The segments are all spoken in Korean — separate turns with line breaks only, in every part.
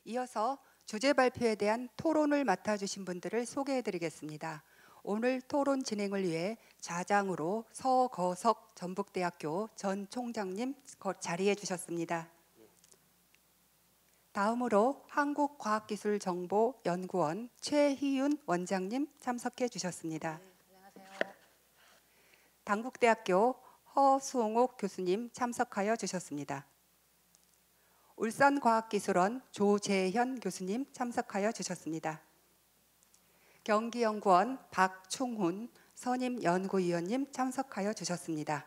이어서 주제 발표에 대한 토론을 맡아주신 분들을 소개해드리겠습니다. 오늘 토론 진행을 위해 자장으로 서거석 전북대학교 전 총장님 자리해 주셨습니다. 다음으로 한국과학기술정보연구원 최희윤 원장님 참석해 주셨습니다.
안녕하세요.
당국대학교 허수홍옥 교수님 참석하여 주셨습니다. 울산과학기술원 조재현 교수님 참석하여 주셨습니다. 경기연구원 박충훈 선임연구위원님 참석하여 주셨습니다.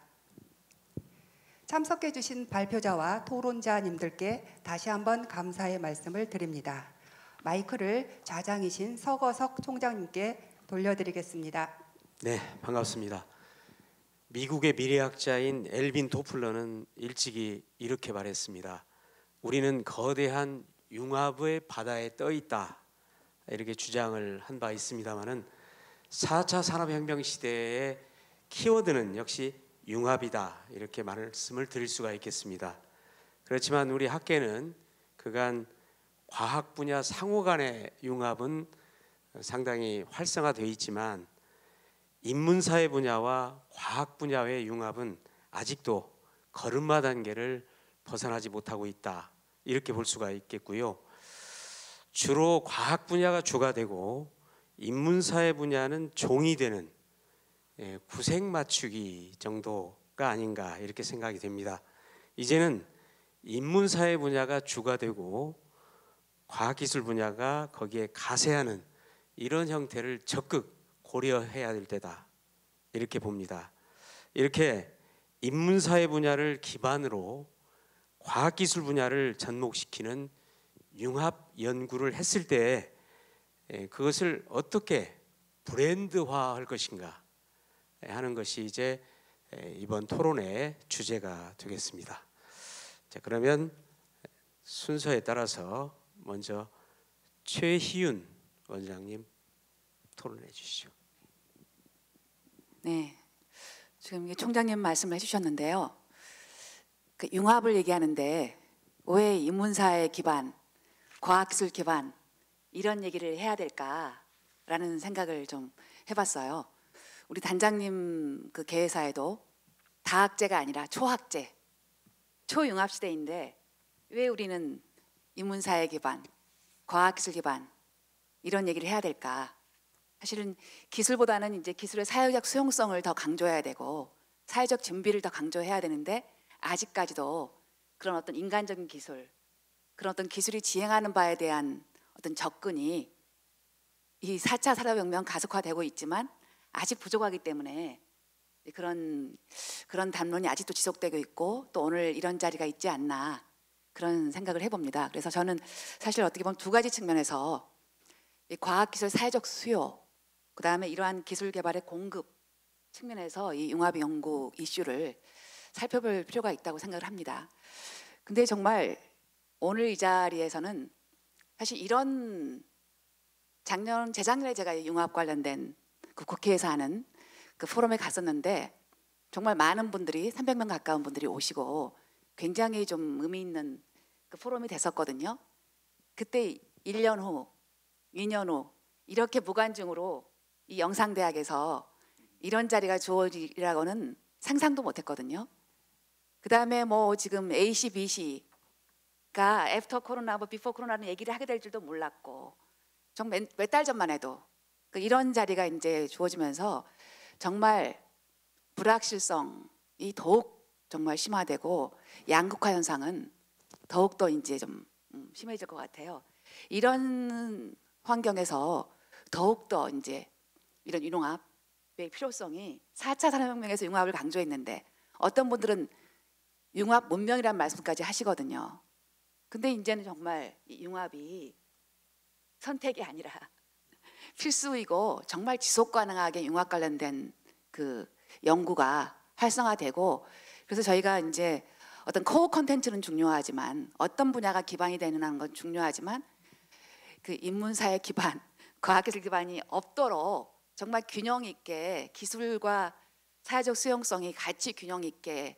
참석해 주신 발표자와 토론자님들께 다시 한번 감사의 말씀을 드립니다. 마이크를 자장이신 서거석 총장님께 돌려드리겠습니다.
네, 반갑습니다. 미국의 미래학자인 엘빈 토플러는 일찍이 이렇게 말했습니다. 우리는 거대한 융합의 바다에 떠 있다. 이렇게 주장을 한 바 있습니다만은 4차 산업혁명 시대의 키워드는 역시 융합이다. 이렇게 말씀을 드릴 수가 있겠습니다. 그렇지만 우리 학계는 그간 과학 분야 상호 간의 융합은 상당히 활성화되어 있지만 인문사회 분야와 과학 분야의 융합은 아직도 걸음마 단계를 벗어나지 못하고 있다. 이렇게 볼 수가 있겠고요. 주로 과학 분야가 주가 되고 인문사회 분야는 종이 되는 구색 맞추기 정도가 아닌가 이렇게 생각이 됩니다. 이제는 인문사회 분야가 주가 되고 과학기술 분야가 거기에 가세하는 이런 형태를 적극 고려해야 될 때다 이렇게 봅니다. 이렇게 인문사회 분야를 기반으로 과학기술 분야를 접목시키는 융합 연구를 했을 때 그것을 어떻게 브랜드화할 것인가 하는 것이 이제 이번 토론의 주제가 되겠습니다. 자, 그러면 순서에 따라서 먼저 최희윤 원장님 토론해 주시죠.
네, 지금 총장님 말씀을 해주셨는데요. 그 융합을 얘기하는데 왜 인문사회 기반, 과학기술 기반 이런 얘기를 해야 될까라는 생각을 좀 해봤어요. 우리 단장님 그 개회사에도 다학제가 아니라 초학제, 초융합 시대인데 왜 우리는 인문사회 기반, 과학기술 기반 이런 얘기를 해야 될까? 사실은 기술보다는 이제 기술의 사회적 수용성을 더 강조해야 되고 사회적 준비를 더 강조해야 되는데 아직까지도 그런 어떤 인간적인 기술, 그런 어떤 기술이 지향하는 바에 대한 어떤 접근이 이 4차 산업혁명 가속화되고 있지만 아직 부족하기 때문에 그런 담론이 아직도 지속되고 있고 또 오늘 이런 자리가 있지 않나 그런 생각을 해봅니다. 그래서 저는 사실 어떻게 보면 두 가지 측면에서 이 과학기술 사회적 수요, 그 다음에 이러한 기술 개발의 공급 측면에서 이 융합 연구 이슈를 살펴볼 필요가 있다고 생각을 합니다. 근데 정말 오늘 이 자리에서는 사실 이런 재작년에 제가 융합 관련된 그 국회에서 하는 그 포럼에 갔었는데 정말 많은 분들이 300명 가까운 분들이 오시고 굉장히 좀 의미 있는 그 포럼이 됐었거든요. 그때 1년 후, 2년 후 이렇게 무관중으로 이 영상대학에서 이런 자리가 주어지라고는 상상도 못했거든요. 그 다음에 뭐 지금 AC, BC가 애프터 코로나, 뭐 비포 코로나는 얘기를 하게 될 줄도 몰랐고 정말 몇 달 전만 해도 이런 자리가 이제 주어지면서 정말 불확실성이 더욱 정말 심화되고 양극화 현상은 더욱더 이제 좀 심해질 것 같아요. 이런 환경에서 더욱더 이제 이런 융합의 필요성이 4차 산업혁명에서 융합을 강조했는데 어떤 분들은 융합 문명이라는 말씀까지 하시거든요. 근데 이제는 정말 이 융합이 선택이 아니라 필수이고 정말 지속 가능하게 융합 관련된 그 연구가 활성화되고 그래서 저희가 이제 어떤 코어 컨텐츠는 중요하지만 어떤 분야가 기반이 되는 건 중요하지만 그 인문사회 기반, 과학기술 기반이 없도록 정말 균형 있게 기술과 사회적 수용성이 같이 균형 있게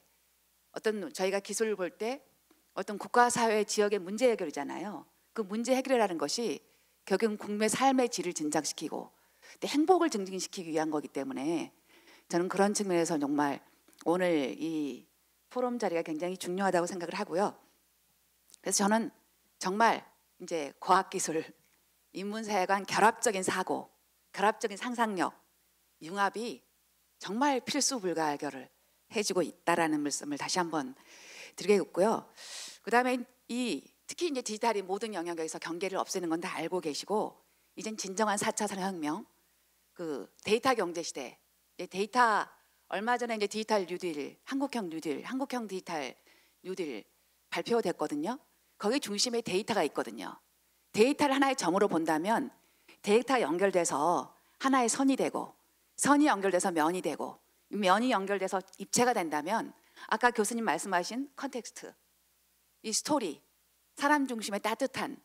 어떤 저희가 기술을 볼 때 어떤 국가 사회 지역의 문제 해결이잖아요. 그 문제 해결이라는 것이 결국은 국민의 삶의 질을 진작시키고 또 행복을 증진시키기 위한 거기 때문에 저는 그런 측면에서 정말 오늘 이 포럼 자리가 굉장히 중요하다고 생각을 하고요. 그래서 저는 정말 이제 과학기술, 인문사회 간 결합적인 사고, 결합적인 상상력, 융합이 정말 필수불가결을 해주고 있다라는 말씀을 다시 한번 드리겠고요. 그다음에 특히 이제 디지털이 모든 영역에서 경계를 없애는 건 다 알고 계시고, 이젠 진정한 4차 산업혁명, 그 데이터 경제 시대, 데이터 얼마 전에 이제 디지털 뉴딜, 한국형 뉴딜, 한국형 디지털 뉴딜 발표됐거든요. 거기 중심에 데이터가 있거든요. 데이터를 하나의 점으로 본다면 데이터 연결돼서 하나의 선이 되고, 선이 연결돼서 면이 되고, 면이 연결돼서 입체가 된다면 아까 교수님 말씀하신 컨텍스트, 이 스토리, 사람 중심의 따뜻한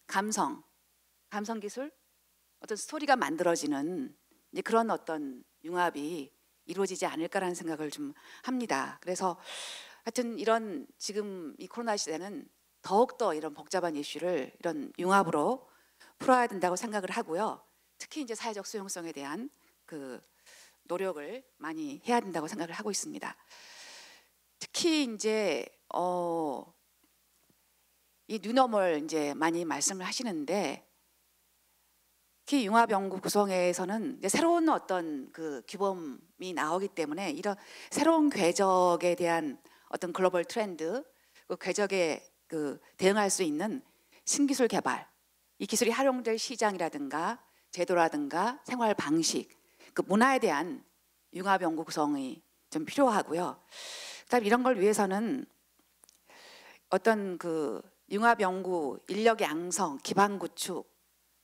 감성 기술, 어떤 스토리가 만들어지는 이제 그런 어떤 융합이 이루어지지 않을까라는 생각을 좀 합니다. 그래서 하여튼 이런 지금 이 코로나 시대는 더욱더 이런 복잡한 이슈를 이런 융합으로 풀어야 된다고 생각을 하고요. 특히 이제 사회적 수용성에 대한 그 노력을 많이 해야 된다고 생각을 하고 있습니다. 특히 이제 이 뉴노멀 이제 많이 말씀을 하시는데, 특히 융합연구 구성회에서는 이제 새로운 어떤 그 규범이 나오기 때문에 이런 새로운 궤적에 대한 어떤 글로벌 트렌드, 그 궤적에 그 대응할 수 있는 신기술 개발, 이 기술이 활용될 시장이라든가 제도라든가 생활 방식, 그 문화에 대한 융합 연구 구성이 좀 필요하고요. 그다음 이런 걸 위해서는 어떤 그 융합 연구 인력 양성, 기반 구축,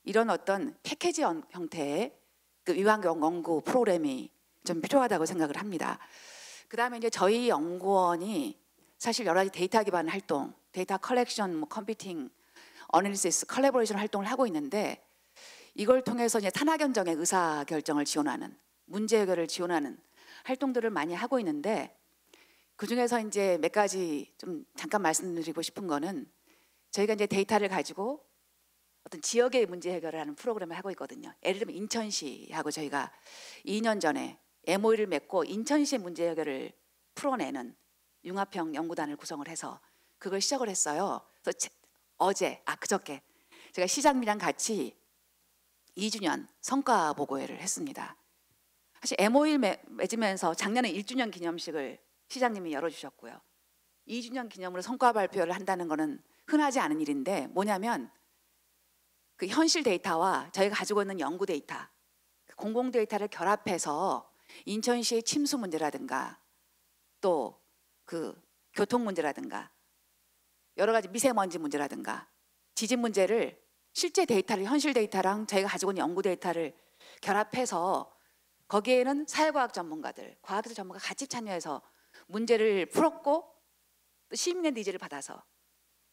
이런 어떤 패키지 형태의 그 융합 연구 프로그램이 좀 필요하다고 생각을 합니다. 그다음에 이제 저희 연구원이 사실 여러 가지 데이터 기반 활동, 데이터 컬렉션, 컴퓨팅, 어널리시스, 컬래버레이션 활동을 하고 있는데, 이걸 통해서 이제 산학 현장의 의사 결정을 지원하는, 문제 해결을 지원하는 활동들을 많이 하고 있는데, 그 중에서 이제 몇 가지 좀 잠깐 말씀드리고 싶은 거는, 저희가 이제 데이터를 가지고 어떤 지역의 문제 해결을 하는 프로그램을 하고 있거든요. 예를 들면 인천시하고 저희가 2년 전에 MOU를 맺고 인천시의 문제 해결을 풀어내는 융합형 연구단을 구성을 해서 그걸 시작을 했어요. 그래서 그저께 제가 시장님이랑 같이 2주년 성과 보고회를 했습니다. 사실 MOU를 맺으면서 작년에 1주년 기념식을 시장님이 열어주셨고요. 2주년 기념으로 성과 발표를 한다는 거는 흔하지 않은 일인데, 뭐냐면 그 현실 데이터와 저희가 가지고 있는 연구 데이터, 공공 데이터를 결합해서 인천시의 침수 문제라든가 또 그 교통 문제라든가 여러 가지 미세먼지 문제라든가 지진 문제를 실제 데이터를, 현실 데이터랑 저희가 가지고 있는 연구 데이터를 결합해서 거기에는 사회과학 전문가들, 과학기술 전문가 같이 참여해서 문제를 풀었고, 또 시민의 니즈를 받아서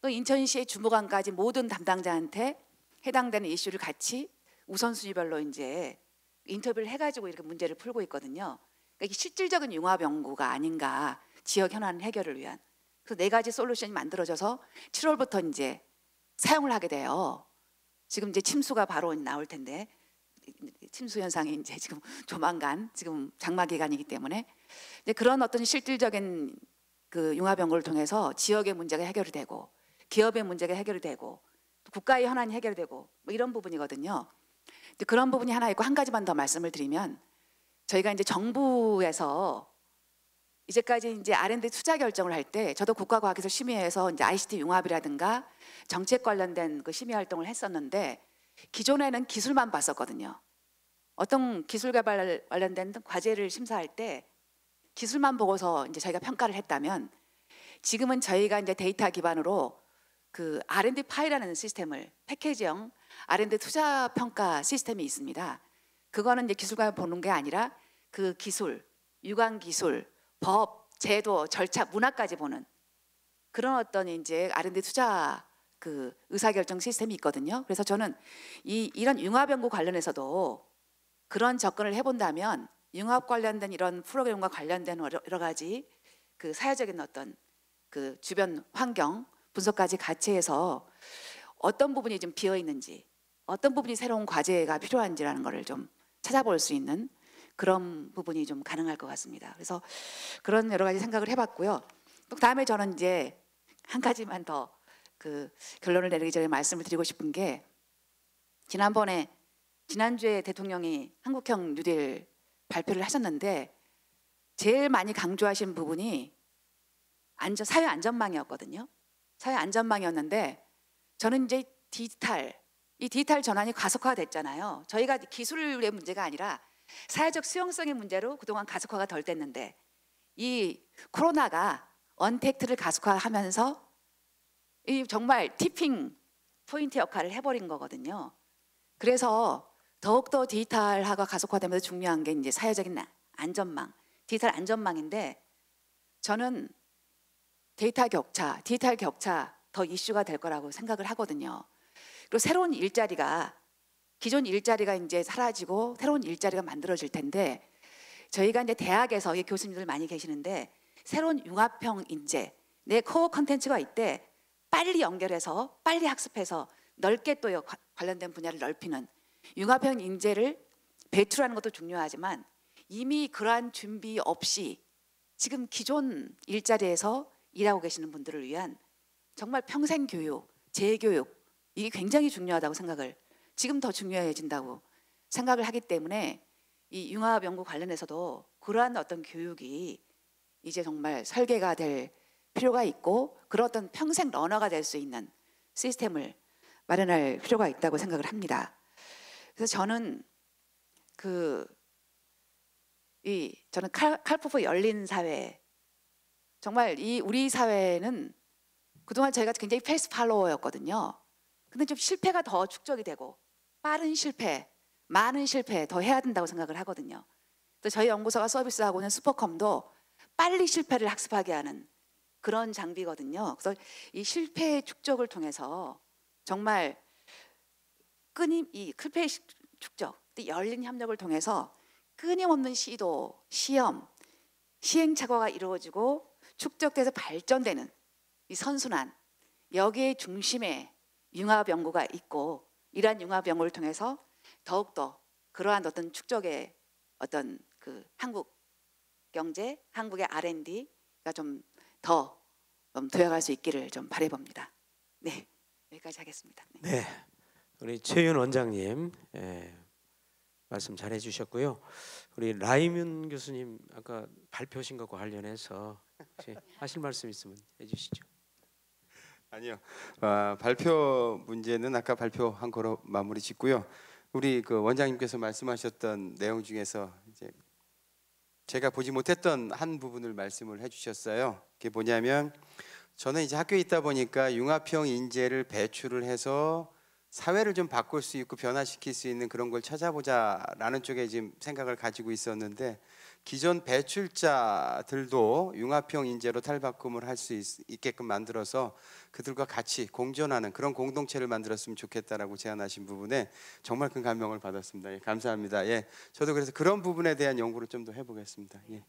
또 인천시의 주무관까지 모든 담당자한테 해당되는 이슈를 같이 우선순위별로 이제 인터뷰를 해가지고 이렇게 문제를 풀고 있거든요. 그러니까 이게 실질적인 융합 연구가 아닌가, 지역 현안 해결을 위한. 그래서 4가지 솔루션이 만들어져서 7월부터 이제 사용을 하게 돼요. 지금 이제 침수가 바로 나올 텐데, 침수 현상이 이제 지금 조만간, 지금 장마 기간이기 때문에 이제 그런 어떤 실질적인 그 융합 연구를 통해서 지역의 문제가 해결이 되고, 기업의 문제가 해결이 되고, 국가의 현안이 해결되고, 뭐 이런 부분이거든요. 근데 그런 부분이 하나 있고, 한 가지만 더 말씀을 드리면, 저희가 이제 정부에서 이제까지 이제 R&D 투자 결정을 할 때, 저도 국가과학기술심의회에서 이제 ICT 융합이라든가 정책 관련된 그 심의 활동을 했었는데, 기존에는 기술만 봤었거든요. 어떤 기술 개발 관련된 과제를 심사할 때 기술만 보고서 이제 저희가 평가를 했다면, 지금은 저희가 이제 데이터 기반으로 그 R&D 파이라는 시스템을, 패키지형 R&D 투자 평가 시스템이 있습니다. 그거는 이제 기술과 보는 게 아니라 그 기술, 유관 기술, 법, 제도, 절차, 문화까지 보는 그런 어떤 이제 R&D 투자 그 의사결정 시스템이 있거든요. 그래서 저는 이런 융합 연구 관련해서도 그런 접근을 해본다면, 융합 관련된 이런 프로그램과 관련된 여러 가지 그 사회적인 어떤 그 주변 환경 분석까지 같이 해서 어떤 부분이 좀 비어 있는지, 어떤 부분이 새로운 과제가 필요한지라는 거를 좀 찾아볼 수 있는 그런 부분이 좀 가능할 것 같습니다. 그래서 그런 여러 가지 생각을 해봤고요. 또 다음에 저는 이제 한 가지만 더 그 결론을 내리기 전에 말씀을 드리고 싶은 게, 지난주에 대통령이 한국형 뉴딜 발표를 하셨는데 제일 많이 강조하신 부분이 사회 안전망이었거든요. 사회 안전망이었는데 저는 이제 이 디지털 전환이 가속화됐잖아요. 저희가 기술의 문제가 아니라 사회적 수용성의 문제로 그동안 가속화가 덜 됐는데 이 코로나가 언택트를 가속화하면서 이 정말 티핑 포인트 역할을 해버린 거거든요. 그래서 더욱더 디지털화가 가속화되면서 중요한 게 이제 사회적인 안전망, 디지털 안전망인데, 저는 디지털 격차 더 이슈가 될 거라고 생각을 하거든요. 그리고 새로운 일자리가, 기존 일자리가 이제 사라지고 새로운 일자리가 만들어질 텐데, 저희가 이제 대학에서 교수님들 많이 계시는데 새로운 융합형 인재, 내 코어 컨텐츠가 있대 빨리 연결해서 빨리 학습해서 넓게 또 관련된 분야를 넓히는 융합형 인재를 배출하는 것도 중요하지만, 이미 그러한 준비 없이 지금 기존 일자리에서 일하고 계시는 분들을 위한 정말 평생 교육, 재교육, 이게 굉장히 중요하다고 지금 더 중요해진다고 생각을 하기 때문에 이 융합 연구 관련해서도 그러한 어떤 교육이 이제 정말 설계가 될 필요가 있고, 그런 어떤 평생 러너가 될 수 있는 시스템을 마련할 필요가 있다고 생각을 합니다. 그래서 저는 저는 칼프프 열린 사회, 정말 우리 사회는 그동안 저희가 굉장히 패스트 팔로워였거든요. 근데 좀 실패가 더 축적이 되고 빠른 실패, 많은 실패 더 해야 된다고 생각을 하거든요. 또 저희 연구소가 서비스하고 있는 슈퍼컴도 빨리 실패를 학습하게 하는 그런 장비거든요. 그래서 이 실패의 축적을 통해서 정말 이 실패의 축적, 또 열린 협력을 통해서 끊임없는 시도, 시험, 시행착오가 이루어지고 축적돼서 발전되는 이 선순환, 여기에 중심에 융합 연구가 있고, 이러한 융합 연구를 통해서 더욱더 그러한 어떤 축적의 어떤 한국 경제, 한국의 R&D가 좀 더 도약할 수 있기를 좀 바라봅니다. 네, 여기까지 하겠습니다.
네, 우리 최윤 원장님 말씀 잘 해주셨고요. 우리 라이문 교수님 아까 발표하신 것과 관련해서 혹시 하실 말씀 있으면 해주시죠.
아니요, 발표 문제는 아까 발표한 거로 마무리 짓고요. 우리 원장님께서 말씀하셨던 내용 중에서 이제 제가 보지 못했던 한 부분을 말씀을 해주셨어요. 그게 뭐냐면, 저는 이제 학교에 있다 보니까 융합형 인재를 배출을 해서 사회를 좀 바꿀 수 있고 변화시킬 수 있는 그런 걸 찾아보자라는 쪽에 지금 생각을 가지고 있었는데, 기존 배출자들도 융합형 인재로 탈바꿈을 할 수 있게끔 만들어서 그들과 같이 공존하는 그런 공동체를 만들었으면 좋겠다라고 제안하신 부분에 정말 큰 감명을 받았습니다. 예, 감사합니다. 예, 저도 그래서 그런 부분에 대한 연구를 좀 더 해보겠습니다. 예.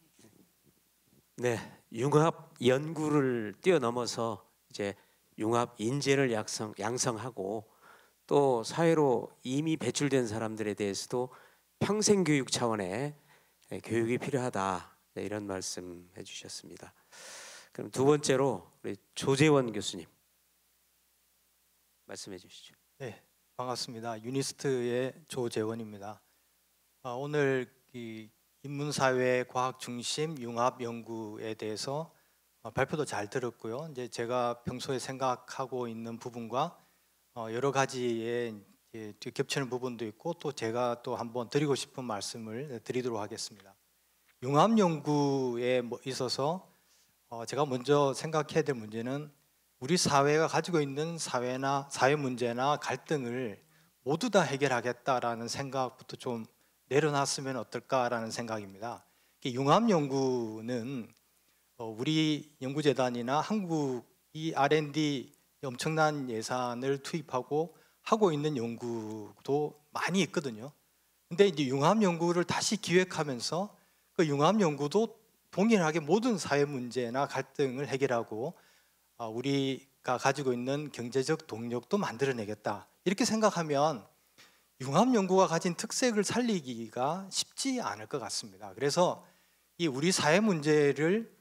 네, 융합 연구를 뛰어넘어서 이제 융합 인재를 양성하고, 또 사회로 이미 배출된 사람들에 대해서도 평생 교육 차원의 교육이 필요하다, 이런 말씀 해주셨습니다. 그럼 두 번째로 우리 조재원 교수님 말씀해 주시죠.
네, 반갑습니다. 유니스트의 조재원입니다. 오늘 이 인문사회 과학 중심 융합 연구에 대해서 발표도 잘 들었고요. 이제 제가 평소에 생각하고 있는 부분과 여러 가지의 겹치는 부분도 있고, 또 제가 또 한번 드리고 싶은 말씀을 드리도록 하겠습니다. 융합 연구에 있어서 제가 먼저 생각해야 될 문제는, 우리 사회가 가지고 있는 사회 문제나 갈등을 모두 다 해결하겠다라는 생각부터 좀 내려놨으면 어떨까라는 생각입니다. 융합 연구는 우리 연구재단이나 한국이 R&D 엄청난 예산을 투입하고 하고 있는 연구도 많이 있거든요. 근데 이제 융합 연구를 다시 기획하면서 그 융합 연구도 동일하게 모든 사회 문제나 갈등을 해결하고 우리 융합가 가지고 있는 경제적 동력도 만들어내겠다. 이렇게 생각하면 융합 연구가 가진 특색을 살리기가 쉽지 않을 것 같습니다. 그래서 이 우리 사회 문제를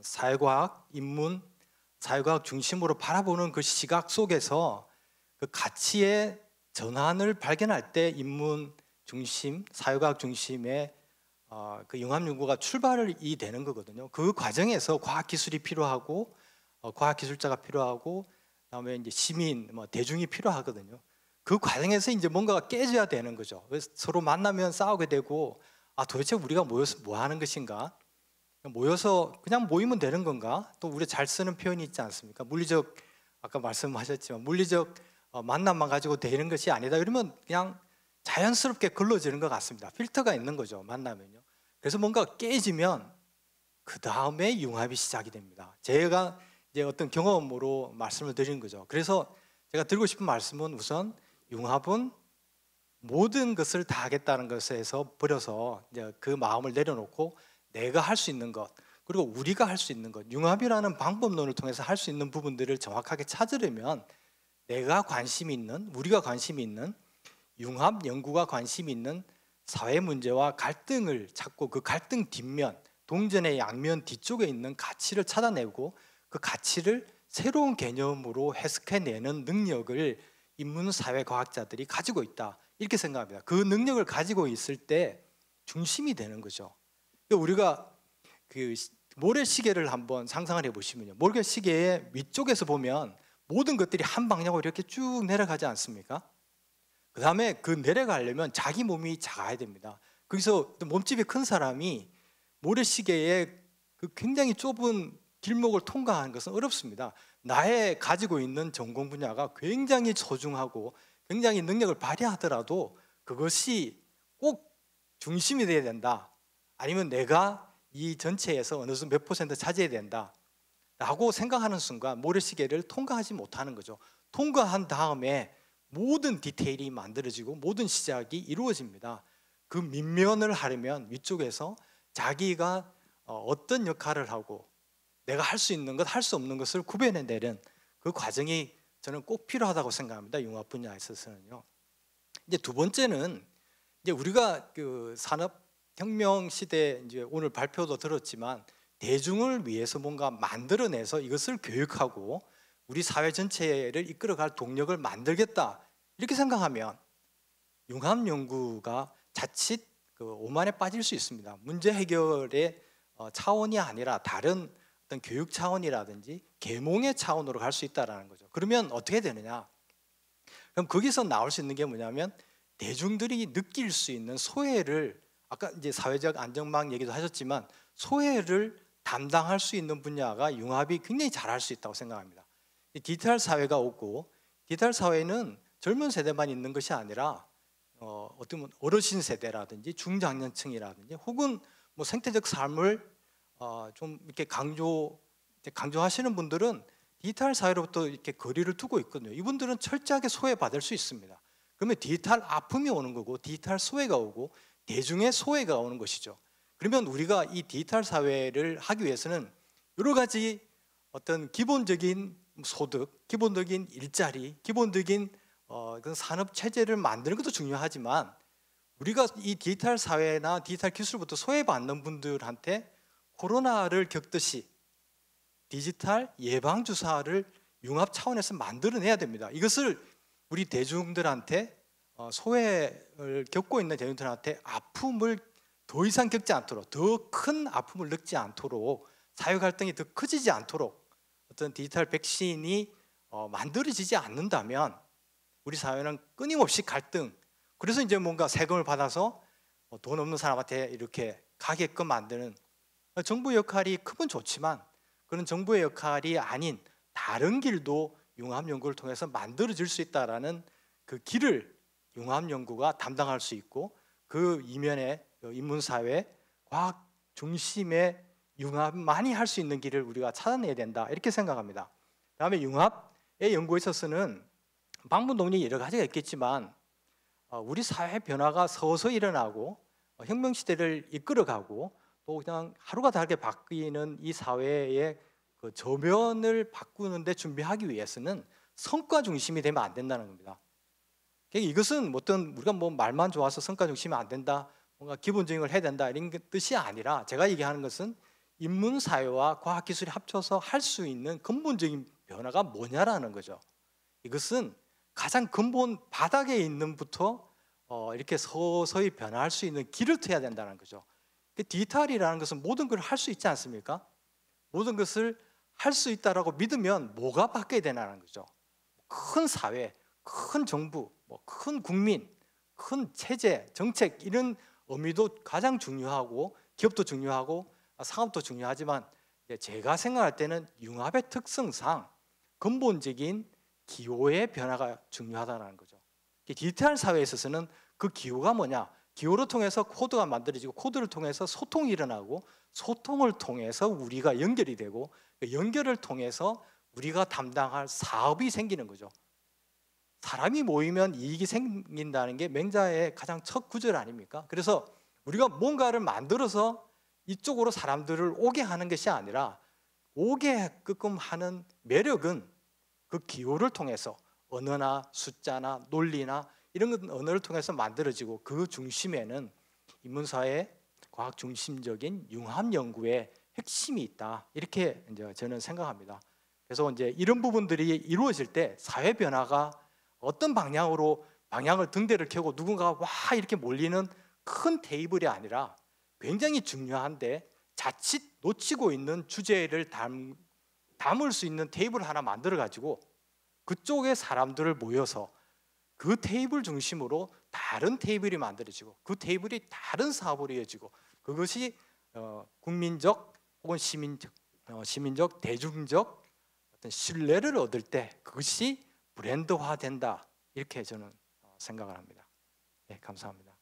사회과학, 인문, 사회과학 중심으로 바라보는 그 시각 속에서 그 가치의 전환을 발견할 때 인문 중심, 사회과학 중심의 그 융합 연구가 출발이 되는 거거든요. 그 과정에서 과학 기술이 필요하고 과학 기술자가 필요하고 그다음에 이제 시민, 대중이 필요하거든요. 그 과정에서 이제 뭔가가 깨져야 되는 거죠. 그래서 서로 만나면 싸우게 되고 도대체 우리가 모여서 뭐 하는 것인가? 모여서 그냥 모이면 되는 건가? 또 우리 잘 쓰는 표현이 있지 않습니까? 물리적, 아까 말씀하셨지만 물리적 만남만 가지고 되는 것이 아니다. 이러면 그냥 자연스럽게 걸러지는 것 같습니다. 필터가 있는 거죠, 만나면요. 그래서 뭔가 깨지면 그 다음에 융합이 시작이 됩니다. 제가 이제 어떤 경험으로 말씀을 드린 거죠. 그래서 제가 드리고 싶은 말씀은 우선 융합은 모든 것을 다 하겠다는 것에서 버려서 이제 그 마음을 내려놓고 내가 할 수 있는 것, 그리고 우리가 할 수 있는 것, 융합이라는 방법론을 통해서 할 수 있는 부분들을 정확하게 찾으려면 내가 관심이 있는, 우리가 관심이 있는, 융합 연구가 관심이 있는 사회 문제와 갈등을 찾고 그 갈등 뒷면, 동전의 양면 뒤쪽에 있는 가치를 찾아내고 그 가치를 새로운 개념으로 해석해내는 능력을 인문사회과학자들이 가지고 있다, 이렇게 생각합니다. 그 능력을 가지고 있을 때 중심이 되는 거죠. 우리가 그 모래시계를 한번 상상을 해보시면요, 모래시계의 위쪽에서 보면 모든 것들이 한 방향으로 이렇게 쭉 내려가지 않습니까? 그 다음에 그 내려가려면 자기 몸이 작아야 됩니다. 거기서 몸집이 큰 사람이 모래시계의 그 굉장히 좁은 길목을 통과하는 것은 어렵습니다. 나의 가지고 있는 전공 분야가 굉장히 소중하고 굉장히 능력을 발휘하더라도 그것이 꼭 중심이 돼야 된다, 아니면 내가 이 전체에서 어느 정도 몇 % 차지해야 된다 라고 생각하는 순간 모래시계를 통과하지 못하는 거죠. 통과한 다음에 모든 디테일이 만들어지고 모든 시작이 이루어집니다. 그 밑면을 하려면 위쪽에서 자기가 어떤 역할을 하고 내가 할 수 있는 것, 할 수 없는 것을 구별해내는 그 과정이 저는 꼭 필요하다고 생각합니다. 융합 분야에 있어서는요. 이제 두 번째는 이제 우리가 그 산업혁명 시대, 이제 오늘 발표도 들었지만 대중을 위해서 뭔가 만들어내서 이것을 교육하고 우리 사회 전체를 이끌어갈 동력을 만들겠다, 이렇게 생각하면 융합 연구가 자칫 그 오만에 빠질 수 있습니다. 문제 해결의 차원이 아니라 다른 어떤 교육 차원이라든지 계몽의 차원으로 갈 수 있다는 거죠. 그러면 어떻게 되느냐? 그럼 거기서 나올 수 있는 게 뭐냐면 대중들이 느낄 수 있는 소외를, 아까 이제 사회적 안전망 얘기도 하셨지만 소외를 담당할 수 있는 분야가 융합이 굉장히 잘할 수 있다고 생각합니다. 디지털 사회가 오고, 디지털 사회는 젊은 세대만 있는 것이 아니라 어떻게 보면 어르신 세대라든지 중장년층이라든지 혹은 뭐 생태적 삶을 좀 이렇게 강조하시는 분들은 디지털 사회로부터 이렇게 거리를 두고 있거든요. 이분들은 철저하게 소외받을 수 있습니다. 그러면 디지털 아픔이 오는 거고 디지털 소외가 오고 대중의 소외가 오는 것이죠. 그러면 우리가 이 디지털 사회를 하기 위해서는 여러 가지 어떤 기본적인 소득, 기본적인 일자리, 기본적인 그 산업 체제를 만드는 것도 중요하지만 우리가 이 디지털 사회나 디지털 기술부터 소외받는 분들한테 코로나를 겪듯이 디지털 예방 주사를 융합 차원에서 만들어내야 됩니다. 이것을 우리 대중들한테 소외를 겪고 있는 대중들한테 아픔을 더 이상 겪지 않도록, 더 큰 아픔을 겪지 않도록, 사회 갈등이 더 커지지 않도록 어떤 디지털 백신이 만들어지지 않는다면 우리 사회는 끊임없이 갈등, 그래서 이제 뭔가 세금을 받아서 돈 없는 사람한테 이렇게 가게끔 만드는 정부 역할이 크면 좋지만 그런 정부의 역할이 아닌 다른 길도 융합 연구를 통해서 만들어질 수 있다라는 그 길을 융합 연구가 담당할 수 있고, 그 이면에 인문사회 과학 중심의 융합만이 할 수 있는 길을 우리가 찾아내야 된다, 이렇게 생각합니다. 다음에 융합의 연구에 있어서는 방법론이 여러 가지가 있겠지만 우리 사회 변화가 서서히 일어나고 혁명 시대를 이끌어가고 또 그냥 하루가 다르게 바뀌는 이 사회의 그 저변을 바꾸는데 준비하기 위해서는 성과 중심이 되면 안 된다는 겁니다. 그러니까 이것은 어떤 우리가 뭐 말만 좋아서 성과 중심이 안 된다, 뭔가 기본적인 걸 해야 된다 이런 뜻이 아니라, 제가 얘기하는 것은 인문사회와 과학기술이 합쳐서 할 수 있는 근본적인 변화가 뭐냐라는 거죠. 이것은 가장 근본 바닥에 있는부터 이렇게 서서히 변화할 수 있는 길을 트야 된다는 거죠. 디지털이라는 것은 모든 걸 할 수 있지 않습니까? 모든 것을 할 수 있다라고 믿으면 뭐가 바뀌어야 되나는 거죠. 큰 사회, 큰 정부, 큰 국민, 큰 체제, 정책 이런 의미도 가장 중요하고, 기업도 중요하고 상업도 중요하지만 제가 생각할 때는 융합의 특성상 근본적인 기호의 변화가 중요하다는 거죠. 디지털 사회에 있어서는 그 기호가 뭐냐? 기호를 통해서 코드가 만들어지고, 코드를 통해서 소통이 일어나고, 소통을 통해서 우리가 연결이 되고, 연결을 통해서 우리가 담당할 사업이 생기는 거죠. 사람이 모이면 이익이 생긴다는 게 맹자의 가장 첫 구절 아닙니까? 그래서 우리가 뭔가를 만들어서 이쪽으로 사람들을 오게 하는 것이 아니라, 오게 하게끔 하는 매력은 그 기호를 통해서 언어나 숫자나 논리나 이런 것 언어를 통해서 만들어지고, 그 중심에는 인문사회 과학 중심적인 융합 연구의 핵심이 있다, 이렇게 이제 저는 생각합니다. 그래서 이제 이런 부분들이 이루어질 때 사회 변화가 어떤 방향으로 방향을 등대를 켜고 누군가가 와 이렇게 몰리는 큰 테이블이 아니라, 굉장히 중요한데 자칫 놓치고 있는 주제를 담을 수 있는 테이블 하나 만들어 가지고 그쪽에 사람들을 모여서 그 테이블 중심으로 다른 테이블이 만들어지고, 그 테이블이 다른 사업으로 이어지고, 그것이 국민적 혹은 시민적 대중적 어떤 신뢰를 얻을 때 그것이 브랜드화된다, 이렇게 저는 생각을 합니다. 네, 감사합니다.